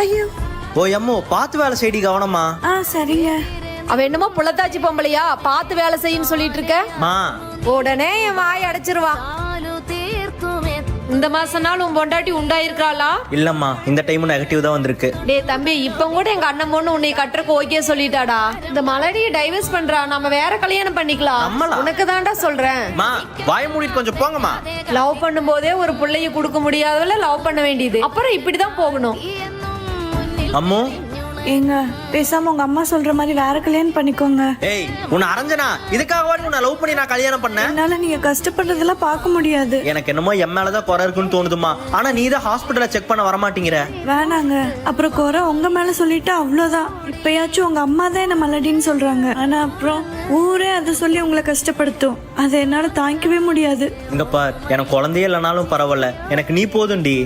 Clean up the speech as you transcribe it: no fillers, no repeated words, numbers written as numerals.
ஐயோ. ஓ அம்மோ பார்த்து வேலை செய்டி கவனமா. சரிங்க. அவ என்னமோ புள்ளத்தாச்சி பொம்பளையா பார்த்து வேலை செய்யுன்னு சொல்லிட்டு இருக்க. மா உடனே என் வாய் அடைச்சிருவா. இந்த மாச நாள் உன் பொண்டாட்டி உண்டாயிருக்காளா? இல்லம்மா, இந்த டைம் நெகட்டிவ் தான் வந்திருக்கு. டேய் தம்பி, இப்ப கூட எங்க அண்ணன் பொண்ணு உன்னை கட்டுறக்கு ஓகே சொல்லிட்டாடா. இந்த மலடியை டைவர்ஸ் பண்றா, நம்ம வேற கல்யாணம் பண்ணிக்கலாம். உனக்கு தான்டா சொல்றேன். மா வாய் மூடிட்டு கொஞ்சம் போங்கம்மா. லவ் பண்ணும் போதே ஒரு பிள்ளைய கொடுக்க முடியாதவள லவ் பண்ண வேண்டியது, அப்புறம் இப்படிதான் போகணும். அம்மோ ஏங்க, பேசாம உங்க அம்மா சொல்ற மாதிரி வேற கல்யாணம் பண்ணிக்கோங்க. ஏய், உன்னை அரஞ்சனா இதுக்காக உன்னை லவ் பண்ணி நான் கல்யாணம் பண்ணேன். என்னால நீங்க கஷ்டப்படுறதெல்லாம் பார்க்க முடியாது. எனக்கு என்னமோ என் மேலதான் குறை இருக்குன்னு தோணுதுமா. ஆனா நீ தான் ஹாஸ்பிட்டல்ல செக் பண்ண வரமாட்டீங்கிற. வேணாங்க, அப்புறம் குறை உங்க மேல சொல்லிட்டு அவ்வளவுதான். இப்பயாச்சும் உங்க அம்மா தான் என்ன மலடின்னு சொல்றாங்க, ஆனா அப்புறம் ஊரே அதை சொல்லி உங்களை கஷ்டப்படுத்தும். அதை என்னால தாங்கிக்கவே முடியாது. இங்க பார், எனக்கு குழந்தையே இல்லைனாலும் பரவாயில்ல, எனக்கு நீ போதும்டி.